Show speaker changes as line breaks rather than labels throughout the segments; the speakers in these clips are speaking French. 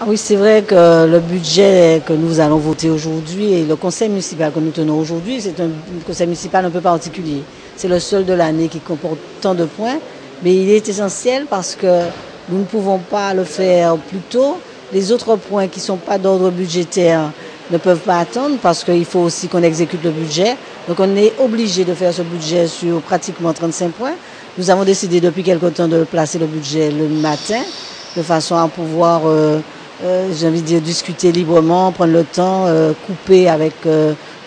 Ah oui, c'est vrai que le budget que nous allons voter aujourd'hui et le conseil municipal que nous tenons aujourd'hui, c'est un conseil municipal un peu particulier. C'est le seul de l'année qui comporte tant de points, mais il est essentiel parce que nous ne pouvons pas le faire plus tôt. Les autres points qui ne sont pas d'ordre budgétaire ne peuvent pas attendre parce qu'il faut aussi qu'on exécute le budget. Donc on est obligé de faire ce budget sur pratiquement 35 points. Nous avons décidé depuis quelque temps de placer le budget le matin de façon à pouvoir j'ai envie de dire, discuter librement, prendre le temps, couper avec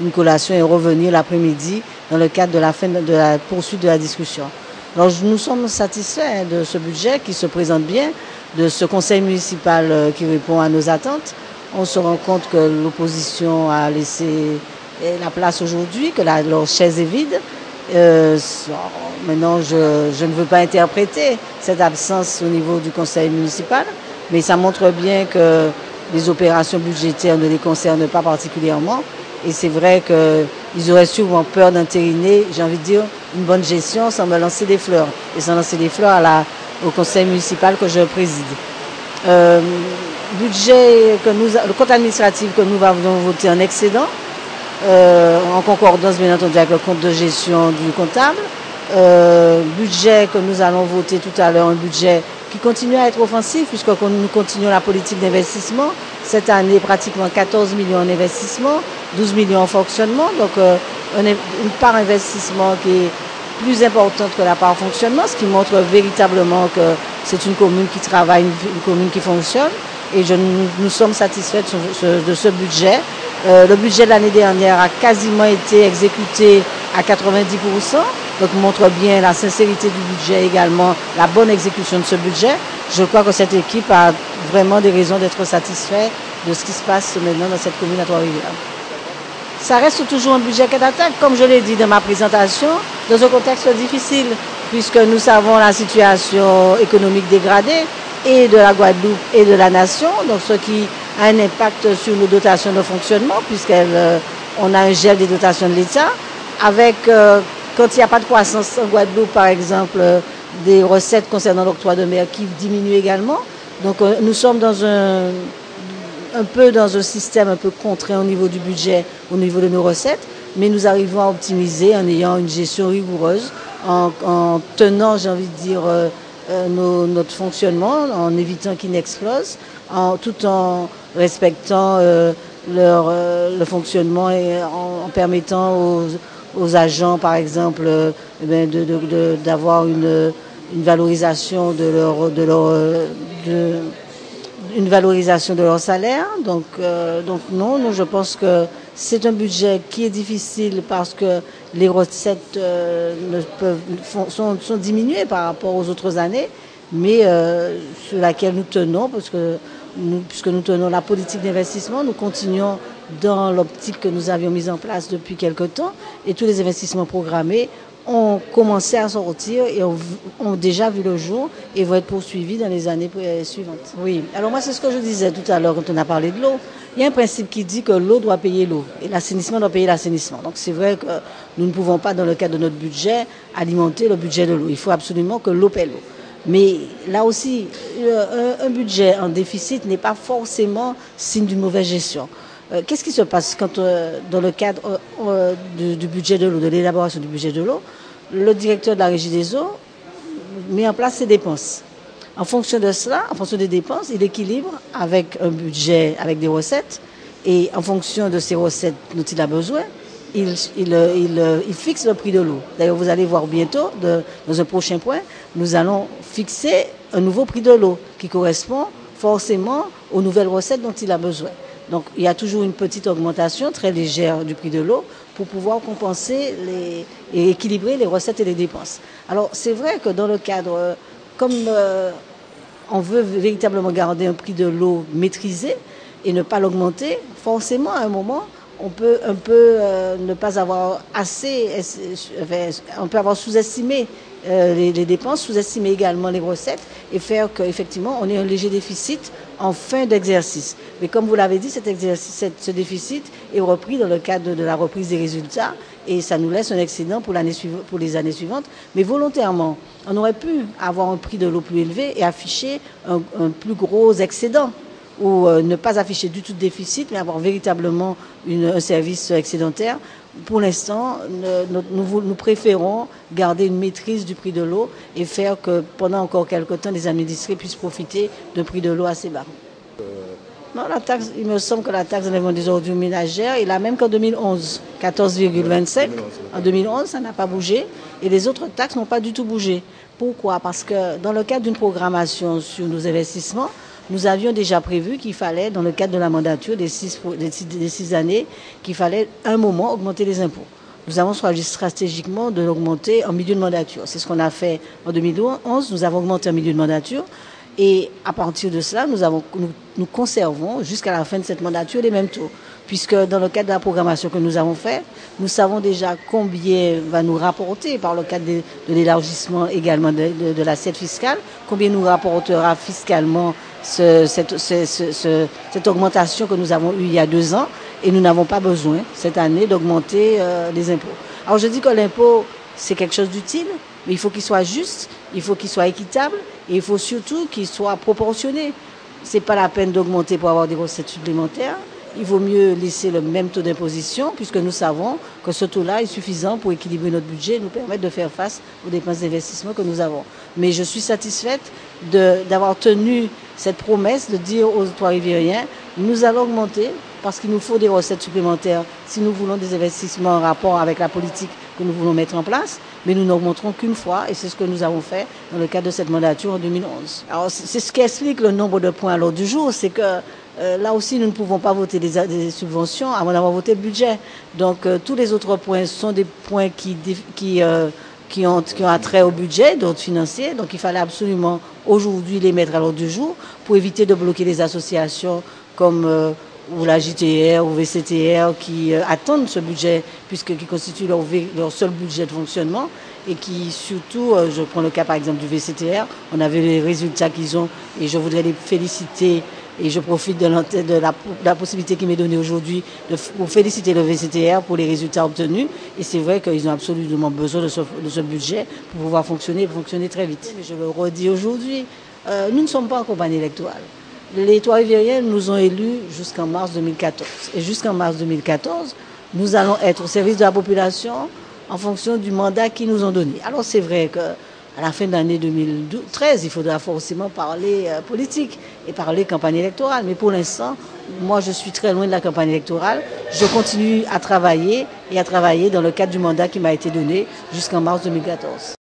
une collation et revenir l'après-midi dans le cadre de la fin de la poursuite de la discussion. Alors nous sommes satisfaits de ce budget qui se présente bien, de ce conseil municipal qui répond à nos attentes. On se rend compte que l'opposition a laissé la place aujourd'hui, que leur chaise est vide. Maintenant, je ne veux pas interpréter cette absence au niveau du conseil municipal. Mais ça montre bien que les opérations budgétaires ne les concernent pas particulièrement. Et c'est vrai qu'ils auraient souvent peur d'entériner, j'ai envie de dire, une bonne gestion sans me lancer des fleurs. Et sans lancer des fleurs au conseil municipal que je préside. Le compte administratif que nous avons voté en excédent, en concordance bien entendu avec le compte de gestion du comptable. Budget que nous allons voter tout à l'heure, un budget qui continue à être offensif puisque nous continuons la politique d'investissement. Cette année, pratiquement 14 millions en investissement, 12 millions en fonctionnement. Donc une part investissement qui est plus importante que la part fonctionnement, ce qui montre véritablement que c'est une commune qui travaille, une commune qui fonctionne. Et nous sommes satisfaits de ce budget. Le budget de l'année dernière a quasiment été exécuté à 90%. Donc montre bien la sincérité du budget, également la bonne exécution de ce budget. Je crois que cette équipe a vraiment des raisons d'être satisfaite de ce qui se passe maintenant dans cette commune à Trois-Rivières. Ça reste toujours un budget qui est d'attaque, comme je l'ai dit dans ma présentation, dans un contexte difficile, puisque nous savons la situation économique dégradée et de la Guadeloupe et de la nation, donc ce qui a un impact sur nos dotations de fonctionnement, puisqu'on a un gel des dotations de l'État, avec quand il n'y a pas de croissance en Guadeloupe, par exemple, des recettes concernant l'octroi de mer qui diminuent également. Donc nous sommes un peu dans un système un peu contraint au niveau du budget, au niveau de nos recettes, mais nous arrivons à optimiser en ayant une gestion rigoureuse, en tenant, j'ai envie de dire, notre fonctionnement, en évitant qu'il n'explose, tout en respectant le fonctionnement et en permettant aux agents, par exemple, d'avoir une valorisation une valorisation de leur salaire. Donc non, je pense que c'est un budget qui est difficile parce que les recettes sont diminuées par rapport aux autres années, mais sur laquelle nous tenons, puisque nous tenons la politique d'investissement, nous continuons dans l'optique que nous avions mise en place depuis quelque temps, et tous les investissements programmés ont commencé à sortir et ont déjà vu le jour et vont être poursuivis dans les années suivantes. Oui, alors moi c'est ce que je disais tout à l'heure quand on a parlé de l'eau. Il y a un principe qui dit que l'eau doit payer l'eau et l'assainissement doit payer l'assainissement. Donc c'est vrai que nous ne pouvons pas, dans le cadre de notre budget, alimenter le budget de l'eau. Il faut absolument que l'eau paie l'eau. Mais là aussi, un budget en déficit n'est pas forcément signe d'une mauvaise gestion. Qu'est-ce qui se passe quand, dans le cadre du budget de l'eau, de l'élaboration du budget de l'eau, le directeur de la Régie des eaux met en place ses dépenses. En fonction de cela, en fonction des dépenses, il équilibre avec un budget, avec des recettes, et en fonction de ces recettes dont il a besoin, il fixe le prix de l'eau. D'ailleurs, vous allez voir bientôt, dans un prochain point, nous allons fixer un nouveau prix de l'eau qui correspond forcément aux nouvelles recettes dont il a besoin. Donc il y a toujours une petite augmentation très légère du prix de l'eau pour pouvoir compenser et équilibrer les recettes et les dépenses. Alors c'est vrai que dans le cadre, comme on veut véritablement garder un prix de l'eau maîtrisé et ne pas l'augmenter, forcément à un moment on peut un peu ne pas avoir on peut avoir sous-estimé les dépenses, sous-estimer également les recettes et faire qu'effectivement on ait un léger déficit en fin d'exercice. Mais comme vous l'avez dit, ce déficit est repris dans le cadre de la reprise des résultats et ça nous laisse un excédent pour les années suivantes. Mais volontairement, on aurait pu avoir un prix de l'eau plus élevé et afficher un plus gros excédent ou ne pas afficher du tout de déficit, mais avoir véritablement un service excédentaire. Pour l'instant, nous préférons garder une maîtrise du prix de l'eau et faire que pendant encore quelques temps, les administrés puissent profiter d'un prix de l'eau assez bas. Non, la taxe, il me semble que la taxe d'enlèvement des ordures ménagères est la même qu'en 2011, 14,25. En 2011, ça n'a pas bougé et les autres taxes n'ont pas du tout bougé. Pourquoi? Parce que dans le cadre d'une programmation sur nos investissements, nous avions déjà prévu qu'il fallait, dans le cadre de la mandature des 6 années, qu'il fallait à un moment augmenter les impôts. Nous avons choisi stratégiquement de l'augmenter en milieu de mandature. C'est ce qu'on a fait en 2011. Nous avons augmenté en milieu de mandature. Et à partir de cela, nous conservons jusqu'à la fin de cette mandature les mêmes taux. Puisque dans le cadre de la programmation que nous avons faite, nous savons déjà combien va nous rapporter par le cadre de l'élargissement également de l'assiette fiscale, combien nous rapportera fiscalement cette augmentation que nous avons eue il y a 2 ans. Et nous n'avons pas besoin cette année d'augmenter les impôts. Alors je dis que l'impôt, c'est quelque chose d'utile, mais il faut qu'il soit juste, il faut qu'il soit équitable et il faut surtout qu'il soit proportionné. Ce n'est pas la peine d'augmenter pour avoir des recettes supplémentaires. Il vaut mieux laisser le même taux d'imposition puisque nous savons que ce taux-là est suffisant pour équilibrer notre budget et nous permettre de faire face aux dépenses d'investissement que nous avons. Mais je suis satisfaite d'avoir tenu cette promesse de dire aux Trois-Riviériens, nous allons augmenter parce qu'il nous faut des recettes supplémentaires si nous voulons des investissements en rapport avec la politique que nous voulons mettre en place, mais nous n'augmenterons qu'une fois et c'est ce que nous avons fait dans le cadre de cette mandature en 2011. Alors c'est ce qui explique le nombre de points à l'ordre du jour, c'est que là aussi nous ne pouvons pas voter des subventions avant d'avoir voté le budget. Donc tous les autres points sont des points qui ont attrait au budget, d'autres financiers, donc il fallait absolument aujourd'hui les mettre à l'ordre du jour pour éviter de bloquer les associations comme ou la JTR ou VCTR qui attendent ce budget qui constitue leur seul budget de fonctionnement et qui surtout, je prends le cas par exemple du VCTR, on avait les résultats qu'ils ont et je voudrais les féliciter et je profite de la possibilité qui m'est donnée aujourd'hui pour féliciter le VCTR pour les résultats obtenus et c'est vrai qu'ils ont absolument besoin de ce budget pour pouvoir fonctionner très vite. Mais je le redis aujourd'hui, nous ne sommes pas en campagne électorale. Les Trois-Riviériens nous ont élus jusqu'en mars 2014. Et jusqu'en mars 2014, nous allons être au service de la population en fonction du mandat qu'ils nous ont donné. Alors c'est vrai qu'à la fin de l'année 2013, il faudra forcément parler politique et parler campagne électorale. Mais pour l'instant, moi je suis très loin de la campagne électorale. Je continue à travailler dans le cadre du mandat qui m'a été donné jusqu'en mars 2014.